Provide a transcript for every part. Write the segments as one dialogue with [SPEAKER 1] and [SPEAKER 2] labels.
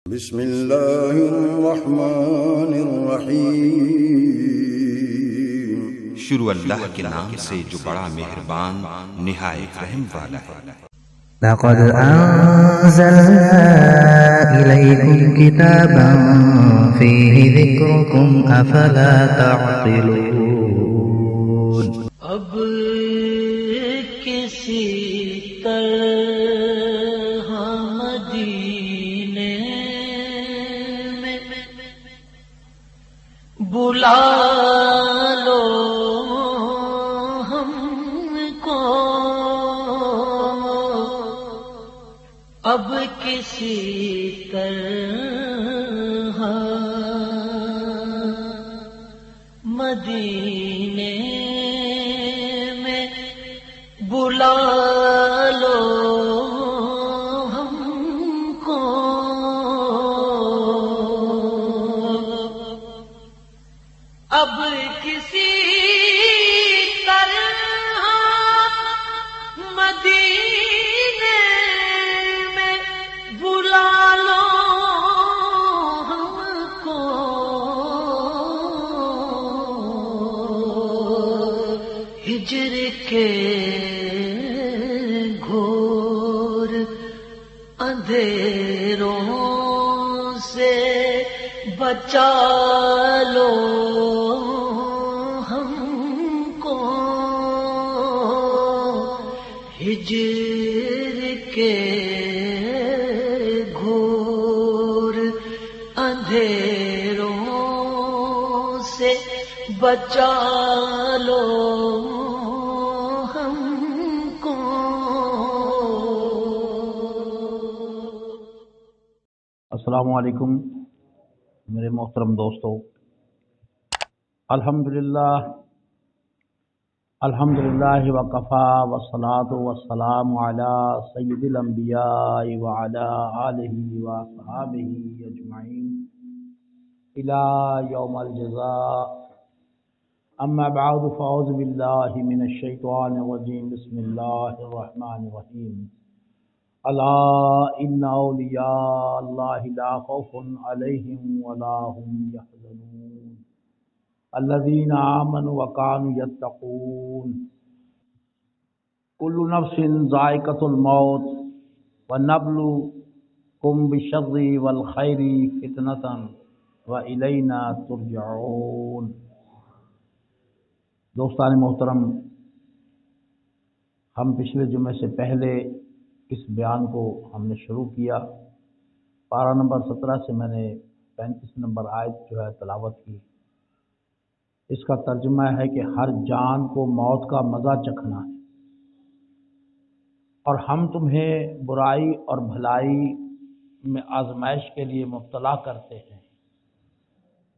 [SPEAKER 1] بسم اللہ الرحمن الرحیم۔
[SPEAKER 2] شروع اللہ کے نام سے جو بڑا مہربان نہایت رحم والا ہے۔
[SPEAKER 3] لقد أنزلنا إليكم كتابا فيه ذكركم أفلا تعقلون۔
[SPEAKER 4] اب کسی طرح مدینے میں بلا لو ہم کو، اب کسی طرح مدینے میں بلا لو ہم کو، اب کسی طرح مدینے میں بلا لو ہم کو، ہجر کے گھور اندھیروں سے بچا لو ہم کو، ہجر کے گھور اندھیروں سے بچا لو ہم کو۔
[SPEAKER 5] السلام علیکم میرے محترم دوستو، الحمدللہ وکفا والصلاۃ والسلام علی سید الانبیاء وعلی آلہ واصحابہ اجمعین الی یوم الجزاء، اما بعد فاعوذ باللہ من الشیطان الرجیم، بسم اللہ الرحمن الرحیم۔ الا ان اولیاء اللہ لا خوف علیہم ولا هم يحزنون الذین آمنوا وكانوا يتقون كل نفس ذائقۃ الموت ونبلوکم بالشر والخیر فتنۃ والینا ترجعون۔ دوستان محترم، ہم پچھلے جمعے سے پہلے اس بیان کو ہم نے شروع کیا۔ پارہ نمبر 17 سے میں نے 35 نمبر آیت جو ہے تلاوت کی۔ اس کا ترجمہ ہے کہ ہر جان کو موت کا مزہ چکھنا ہے، اور ہم تمہیں برائی اور بھلائی میں آزمائش کے لیے مبتلا کرتے ہیں،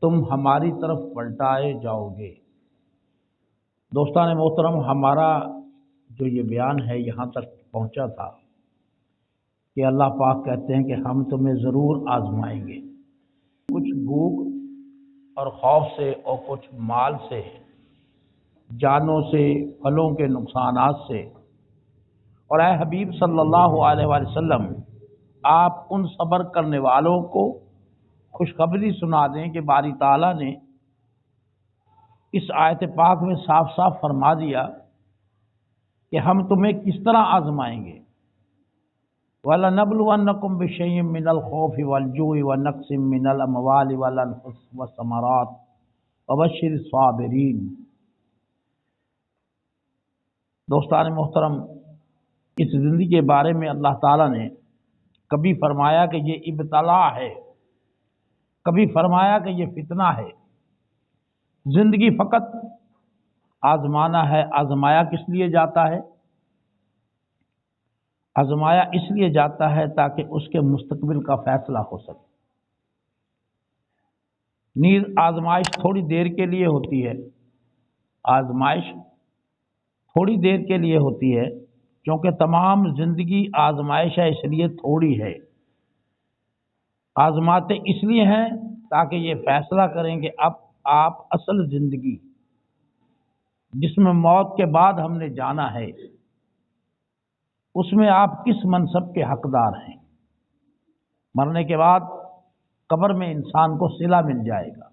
[SPEAKER 5] تم ہماری طرف پلٹائے جاؤ گے۔ دوستان محترم، ہمارا جو یہ بیان ہے یہاں تک پہنچا تھا کہ اللہ پاک کہتے ہیں کہ ہم تمہیں ضرور آزمائیں گے، کچھ بھوک اور خوف سے، اور کچھ مال سے، جانوں سے، پھلوں کے نقصانات سے۔ اور اے حبیب صلی اللہ علیہ وآلہ وسلم، آپ ان صبر کرنے والوں کو خوشخبری سنا دیں کہ باری تعالیٰ نے اس آیت پاک میں صاف صاف فرما دیا کہ ہم تمہیں کس طرح آزمائیں گے۔ وَلَنَبْلُوَنَّكُمْ بِشَيْءٍ مِّنَ الْخَوْفِ وَالْجُوعِ وَنَقْصٍ مِّنَ الْأَمْوَالِ وَالْأَنفُسِ وَالثَّمَرَاتِ وَبَشِّرِ الصَّابِرِينَ۔ دوستان محترم، اس زندگی کے بارے میں اللہ تعالیٰ نے کبھی فرمایا کہ یہ ابتلا ہے، کبھی فرمایا کہ یہ فتنہ ہے۔ زندگی فقط آزمانا ہے۔ آزمایا کس لیے جاتا ہے؟ آزمایا اس لیے جاتا ہے تاکہ اس کے مستقبل کا فیصلہ ہو سکے۔ نیز آزمائش تھوڑی دیر کے لیے ہوتی ہے، آزمائش تھوڑی دیر کے لیے ہوتی ہے، کیونکہ تمام زندگی آزمائش ہے، اس لیے تھوڑی ہے۔ آزماتے اس لیے ہیں تاکہ یہ فیصلہ کریں کہ اب آپ اصل زندگی جس میں موت کے بعد ہم نے جانا ہے اس میں آپ کس منصب کے حقدار ہیں۔ مرنے کے بعد قبر میں انسان کو صلہ مل جائے گا۔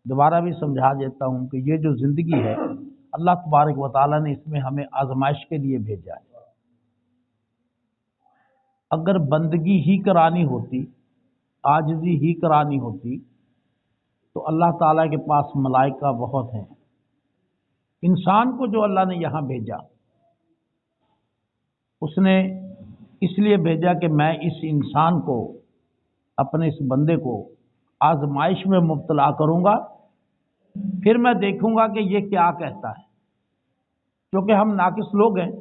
[SPEAKER 5] دوبارہ بھی سمجھا دیتا ہوں کہ یہ جو زندگی ہے اللہ تبارک و تعالیٰ نے اس میں ہمیں آزمائش کے لیے بھیجا ہے۔ اگر بندگی ہی کرانی ہوتی، عاجزی ہی کرانی ہوتی تو اللہ تعالیٰ کے پاس ملائکہ بہت ہیں۔ انسان کو جو اللہ نے یہاں بھیجا، اس نے اس لیے بھیجا کہ میں اس انسان کو، اپنے اس بندے کو آزمائش میں مبتلا کروں گا، پھر میں دیکھوں گا کہ یہ کیا کہتا ہے۔ کیونکہ ہم ناقص لوگ ہیں،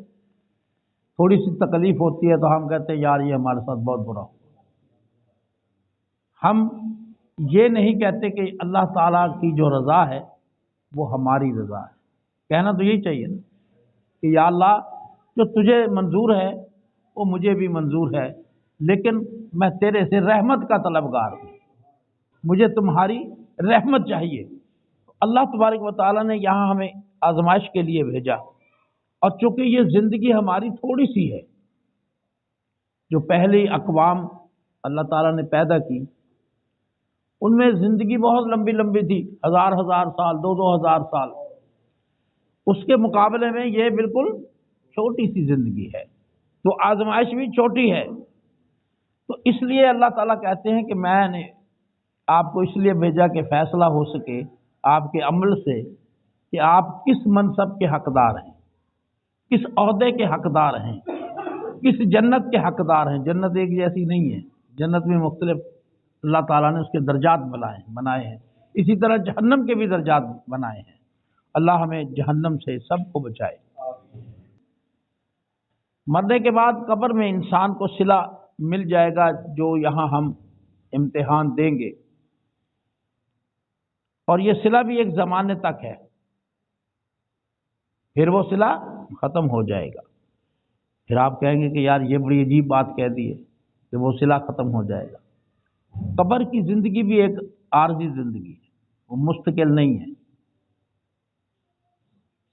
[SPEAKER 5] تھوڑی سی تکلیف ہوتی ہے تو ہم کہتے ہیں یار یہ ہمارے ساتھ بہت برا ہو۔ ہم یہ نہیں کہتے کہ اللہ تعالیٰ کی جو رضا ہے وہ ہماری رضا ہے۔ کہنا تو یہی چاہیے نا کہ یا اللہ جو تجھے منظور ہے وہ مجھے بھی منظور ہے، لیکن میں تیرے سے رحمت کا طلبگار ہوں، مجھے تمہاری رحمت چاہیے۔ اللہ تبارک و تعالیٰ نے یہاں ہمیں آزمائش کے لیے بھیجا، اور چونکہ یہ زندگی ہماری تھوڑی سی ہے، جو پہلی اقوام اللہ تعالیٰ نے پیدا کی ان میں زندگی بہت لمبی لمبی تھی، ہزار ہزار سال، دو دو ہزار سال۔ اس کے مقابلے میں یہ بالکل چھوٹی سی زندگی ہے، تو آزمائش بھی چھوٹی ہے۔ تو اس لیے اللہ تعالیٰ کہتے ہیں کہ میں نے آپ کو اس لیے بھیجا کہ فیصلہ ہو سکے آپ کے عمل سے کہ آپ کس منصب کے حقدار ہیں، کس عہدے کے حقدار ہیں، کس جنت کے حقدار ہیں۔ جنت ایک جیسی نہیں ہے، جنت میں مختلف اللہ تعالیٰ نے اس کے درجات بنائے ہیں، اسی طرح جہنم کے بھی درجات بنائے ہیں۔ اللہ ہمیں جہنم سے سب کو بچائے۔ مرنے کے بعد قبر میں انسان کو صلہ مل جائے گا، جو یہاں ہم امتحان دیں گے، اور یہ صلہ بھی ایک زمانے تک ہے، پھر وہ صلہ ختم ہو جائے گا۔ پھر آپ کہیں گے کہ یار یہ بڑی عجیب بات کہہ دی ہے کہ وہ صلہ ختم ہو جائے گا۔ قبر کی زندگی بھی ایک عارضی زندگی ہے، وہ مستقل نہیں ہے۔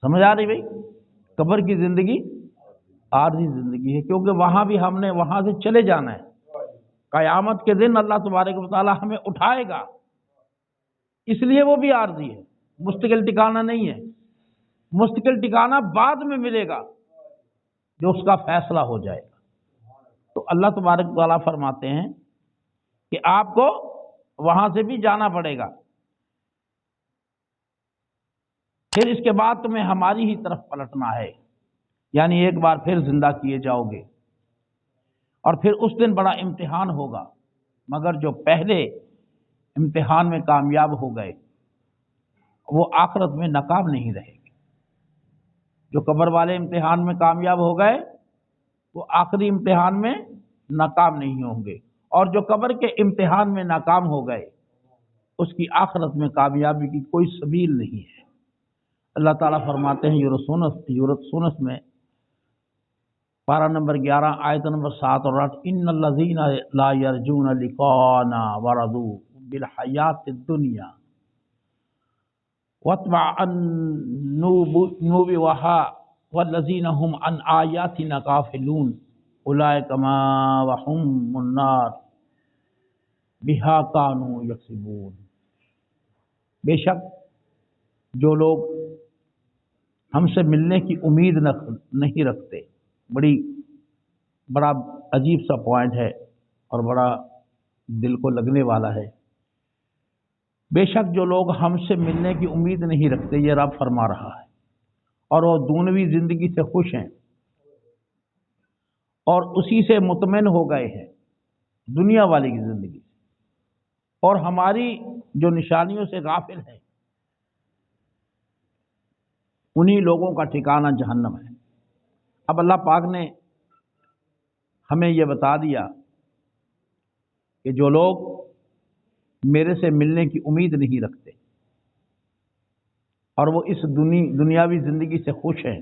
[SPEAKER 5] سمجھ آ رہی بھائی؟ قبر کی زندگی عارضی زندگی ہے، کیونکہ وہاں بھی ہم نے وہاں سے چلے جانا ہے۔ قیامت کے دن اللہ تبارک و تعالیٰ ہمیں اٹھائے گا، اس لیے وہ بھی عارضی ہے، مستقل ٹھکانہ نہیں ہے۔ مستقل ٹھکانہ بعد میں ملے گا جو اس کا فیصلہ ہو جائے گا۔ تو اللہ تبارک و تعالیٰ فرماتے ہیں کہ آپ کو وہاں سے بھی جانا پڑے گا، پھر اس کے بعد تمہیں ہماری ہی طرف پلٹنا ہے، یعنی ایک بار پھر زندہ کیے جاؤ گے، اور پھر اس دن بڑا امتحان ہوگا۔ مگر جو پہلے امتحان میں کامیاب ہو گئے وہ آخرت میں ناکام نہیں رہے گے۔ جو قبر والے امتحان میں کامیاب ہو گئے وہ آخری امتحان میں ناکام نہیں ہوں گے، اور جو قبر کے امتحان میں ناکام ہو گئے اس کی آخرت میں کامیابی کی کوئی سبیل نہیں ہے۔ اللہ تعالیٰ فرماتے ہیں یورسونس میں پارہ نمبر 11 آیت نمبر 7 اور 8، ان الذین لا یرجون لقاءنا ورضوا بالحیات الدنیا واتبعوا النبوۃ والذین هم عن آیاتنا غافلون اولئک مأواہم النار بہا کانوا یکسبون۔ بے شک جو لوگ ہم سے ملنے کی امید نہیں رکھتے، بڑا عجیب سا پوائنٹ ہے اور بڑا دل کو لگنے والا ہے۔ بے شک جو لوگ ہم سے ملنے کی امید نہیں رکھتے، یہ رب فرما رہا ہے، اور وہ دنیوی زندگی سے خوش ہیں اور اسی سے مطمئن ہو گئے ہیں، دنیا والی کی زندگی سے، اور ہماری جو نشانیوں سے غافل ہیں، انہی لوگوں کا ٹھکانہ جہنم ہے۔ اب اللہ پاک نے ہمیں یہ بتا دیا کہ جو لوگ میرے سے ملنے کی امید نہیں رکھتے اور وہ اس دنیاوی زندگی سے خوش ہیں،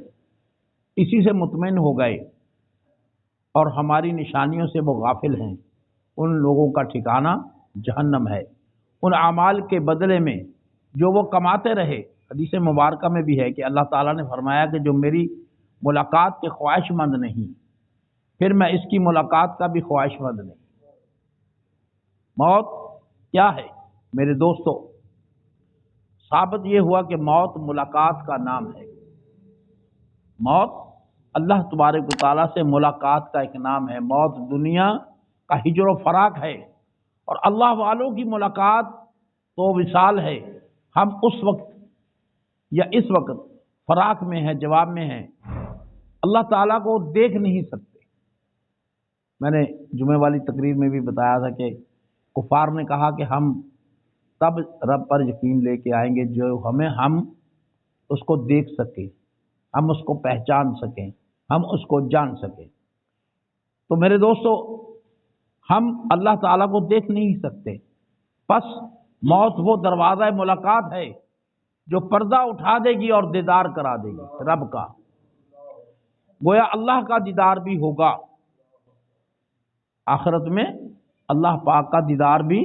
[SPEAKER 5] اسی سے مطمئن ہو گئے اور ہماری نشانیوں سے وہ غافل ہیں، ان لوگوں کا ٹھکانہ جہنم ہے۔ ان اعمال کے بدلے میں جو وہ کماتے رہے، حدیث مبارکہ میں بھی ہے کہ اللہ تعالیٰ نے فرمایا کہ جو میری ملاقات کے خواہش مند نہیں، پھر میں اس کی ملاقات کا بھی خواہش مند نہیں۔ موت کیا ہے میرے دوستو؟ ثابت یہ ہوا کہ موت ملاقات کا نام ہے۔ موت اللہ تبارک و تعالیٰ سے ملاقات کا ایک نام ہے۔ موت دنیا کا ہجر و فراق ہے، اور اللہ والوں کی ملاقات تو وصال ہے۔ ہم اس وقت یا اس وقت فراق میں ہیں، جواب میں ہیں، اللہ تعالیٰ کو دیکھ نہیں سکتے۔ میں نے جمعے والی تقریر میں بھی بتایا تھا کہ کفار نے کہا کہ ہم تب رب پر یقین لے کے آئیں گے جو ہم اس کو دیکھ سکیں، ہم اس کو پہچان سکیں، ہم اس کو جان سکیں۔ تو میرے دوستو، ہم اللہ تعالیٰ کو دیکھ نہیں سکتے، پس موت وہ دروازہ ملاقات ہے جو پردہ اٹھا دے گی اور دیدار کرا دے گی رب کا۔ گویا اللہ کا دیدار بھی ہوگا آخرت میں، اللہ پاک کا دیدار بھی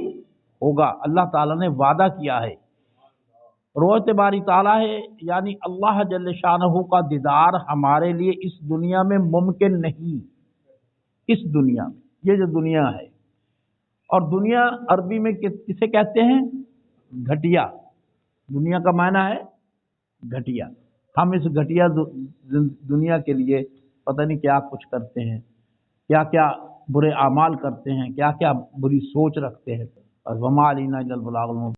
[SPEAKER 5] ہوگا۔ اللہ تعالیٰ نے وعدہ کیا ہے، روایت باری تعالیٰ ہے، یعنی اللہ جل شانہ کا دیدار ہمارے لیے اس دنیا میں ممکن نہیں۔ اس دنیا میں، یہ جو دنیا ہے، اور دنیا عربی میں کسے کہتے ہیں؟ گھٹیا۔ دنیا کا معنی ہے گھٹیا۔ ہم اس گھٹیا دنیا کے لیے پتہ نہیں کیا کچھ کرتے ہیں، کیا کیا برے اعمال کرتے ہیں، کیا کیا بری سوچ رکھتے ہیں، اور وما علینا الا البلاغ المبین۔